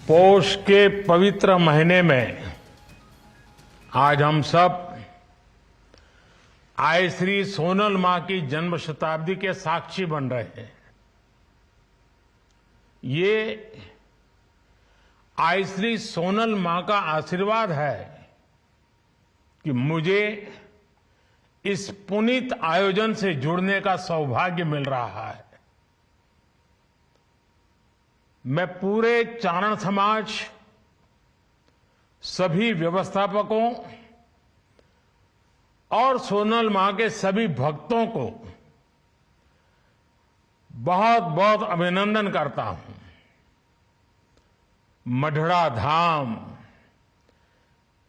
पौष के पवित्र महीने में आज हम सब आई श्री सोनल मां की जन्म शताब्दी के साक्षी बन रहे हैं। ये आई श्री सोनल मां का आशीर्वाद है कि मुझे इस पुनीत आयोजन से जुड़ने का सौभाग्य मिल रहा है। मैं पूरे चारण समाज, सभी व्यवस्थापकों और सोनल मां के सभी भक्तों को बहुत बहुत अभिनंदन करता हूं। मढ़ड़ा धाम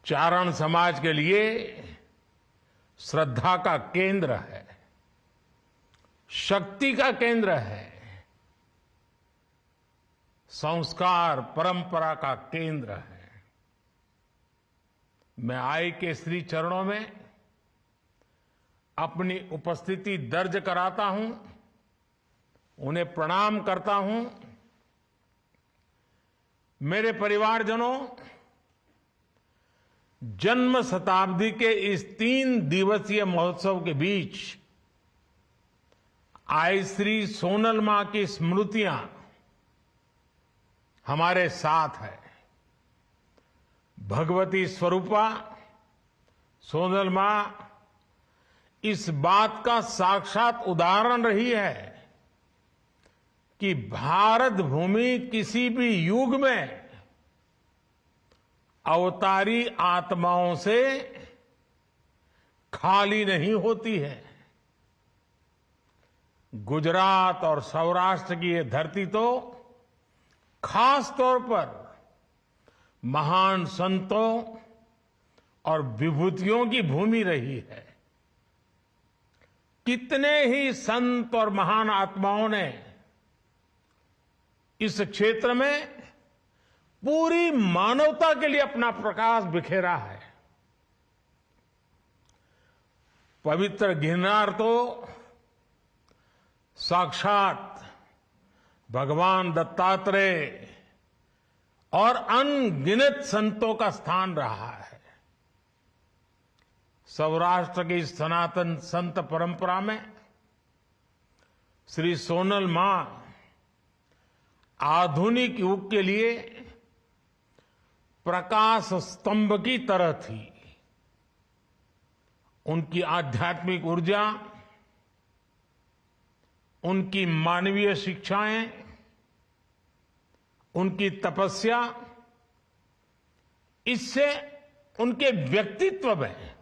चारण समाज के लिए श्रद्धा का केंद्र है, शक्ति का केंद्र है, संस्कार परंपरा का केंद्र है। मैं आई के श्री चरणों में अपनी उपस्थिति दर्ज कराता हूं, उन्हें प्रणाम करता हूं। मेरे परिवारजनों, जन्म शताब्दी के इस 3 दिवसीय महोत्सव के बीच आई श्री सोनल मां की स्मृतियां हमारे साथ है। भगवती स्वरूपा सोनल मां इस बात का साक्षात उदाहरण रही है कि भारत भूमि किसी भी युग में अवतारी आत्माओं से खाली नहीं होती है। गुजरात और सौराष्ट्र की ये धरती तो खास तौर पर महान संतों और विभूतियों की भूमि रही है। कितने ही संत और महान आत्माओं ने इस क्षेत्र में पूरी मानवता के लिए अपना प्रकाश बिखेरा है। पवित्र गिरनार तो साक्षात भगवान दत्तात्रेय और अनगिनत संतों का स्थान रहा है। सौराष्ट्र की सनातन संत परंपरा में श्री सोनल मां आधुनिक युग के लिए प्रकाश स्तंभ की तरह थी। उनकी आध्यात्मिक ऊर्जा, उनकी मानवीय शिक्षाएं, उनकी तपस्या, इससे उनके व्यक्तित्व में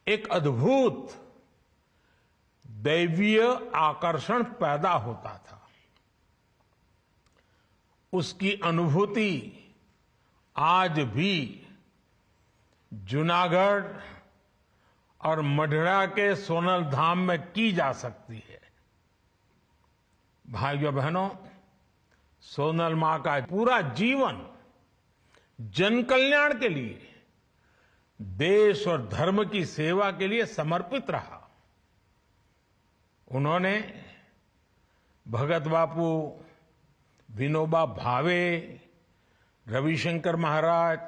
एक अद्भुत दैवीय आकर्षण पैदा होता था। उसकी अनुभूति आज भी जूनागढ़ और मढ़ड़ा के सोनल धाम में की जा सकती है। भाइयों बहनों, सोनल मां का पूरा जीवन जन कल्याण के लिए, देश और धर्म की सेवा के लिए समर्पित रहा। उन्होंने भगत बापू, विनोबा भावे, रविशंकर महाराज,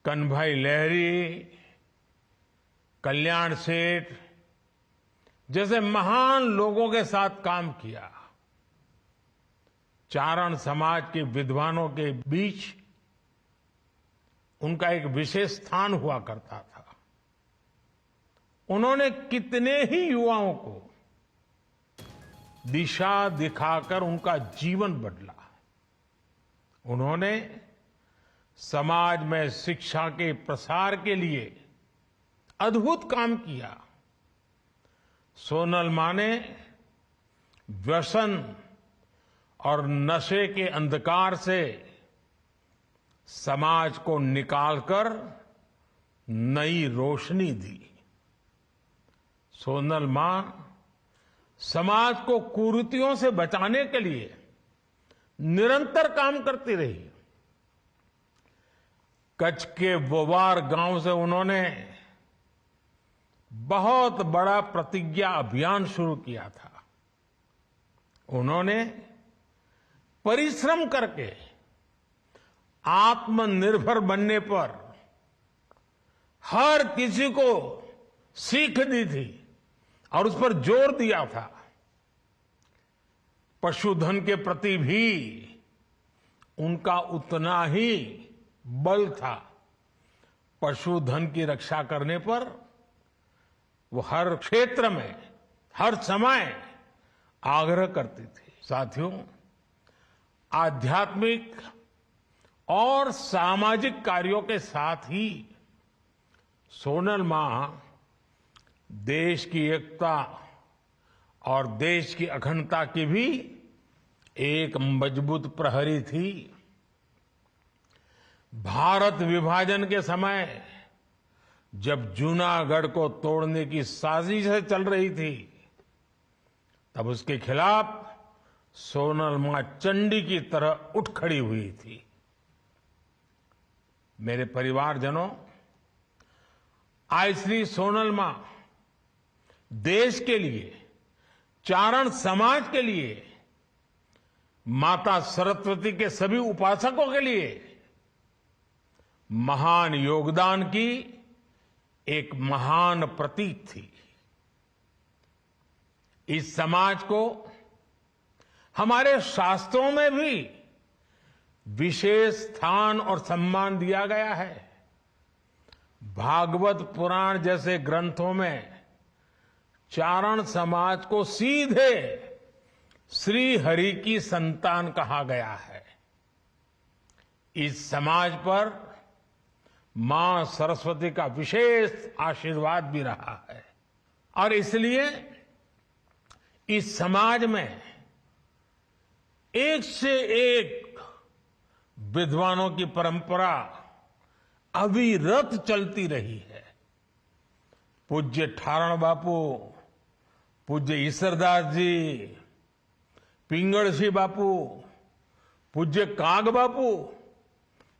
कन्हभाई लहरी, कल्याण सेठ जैसे महान लोगों के साथ काम किया। चारण समाज के विद्वानों के बीच उनका एक विशेष स्थान हुआ करता था। उन्होंने कितने ही युवाओं को दिशा दिखाकर उनका जीवन बदला। उन्होंने समाज में शिक्षा के प्रसार के लिए अद्भुत काम किया। सोनल मां ने व्यसन और नशे के अंधकार से समाज को निकालकर नई रोशनी दी। सोनल मां समाज को कुरीतियों से बचाने के लिए निरंतर काम करती रही। कच्छ के वोवार गांव से उन्होंने बहुत बड़ा प्रतिज्ञा अभियान शुरू किया था। उन्होंने परिश्रम करके आत्मनिर्भर बनने पर हर किसी को सीख दी थी और उस पर जोर दिया था। पशुधन के प्रति भी उनका उतना ही बल था। पशुधन की रक्षा करने पर वो हर क्षेत्र में हर समय आग्रह करती थी। साथियों, आध्यात्मिक और सामाजिक कार्यों के साथ ही सोनल मां देश की एकता और देश की अखंडता की भी एक मजबूत प्रहरी थी। भारत विभाजन के समय जब जूनागढ़ को तोड़ने की साजिश चल रही थी, तब उसके खिलाफ सोनल मां चंडी की तरह उठ खड़ी हुई थी। मेरे परिवारजनों, आज श्री सोनल मां देश के लिए, चारण समाज के लिए, माता सरस्वती के सभी उपासकों के लिए महान योगदान की एक महान प्रतीक थी। इस समाज को हमारे शास्त्रों में भी विशेष स्थान और सम्मान दिया गया है। भागवत पुराण जैसे ग्रंथों में चारण समाज को सीधे श्री हरि की संतान कहा गया है। इस समाज पर मां सरस्वती का विशेष आशीर्वाद भी रहा है और इसलिए इस समाज में एक से एक विद्वानों की परंपरा अविरत चलती रही है। पूज्य ठारण बापू, पूज्य ईसरदास जी, पिंगళ बापू, पूज्य काग बापू,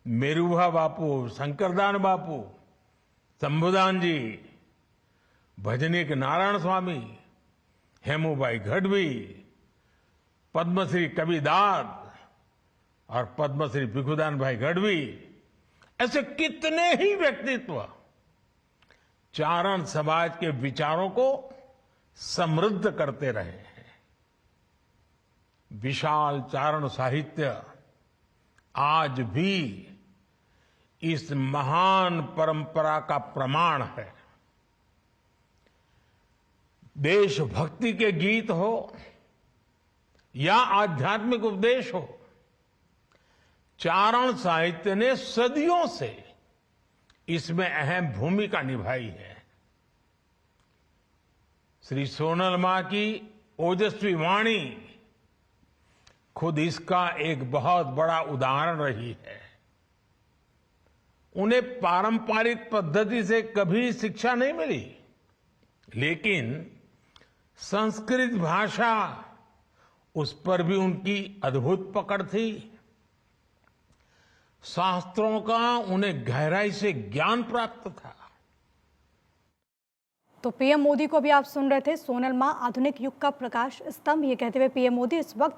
मेरुभा बापू, शंकरदान बापू, शंभुदान जी, भजनीक नारायण स्वामी, हेमूबाई गढ़वी, पद्मश्री कबीरदास और पद्मश्री भिखुदान भाई गढ़वी, ऐसे कितने ही व्यक्तित्व चारण समाज के विचारों को समृद्ध करते रहे हैं। विशाल चारण साहित्य आज भी इस महान परंपरा का प्रमाण है। देशभक्ति के गीत हो या आध्यात्मिक उपदेश हो, चारण साहित्य ने सदियों से इसमें अहम भूमिका निभाई है। श्री सोनल मां की ओजस्वी वाणी खुद इसका एक बहुत बड़ा उदाहरण रही है। उन्हें पारंपरिक पद्धति से कभी शिक्षा नहीं मिली, लेकिन संस्कृत भाषा, उस पर भी उनकी अद्भुत पकड़ थी। शास्त्रों का उन्हें गहराई से ज्ञान प्राप्त था। तो पीएम मोदी को भी आप सुन रहे थे। सोनल मां आधुनिक युग का प्रकाश स्तंभ, ये कहते हुए पीएम मोदी इस वक्त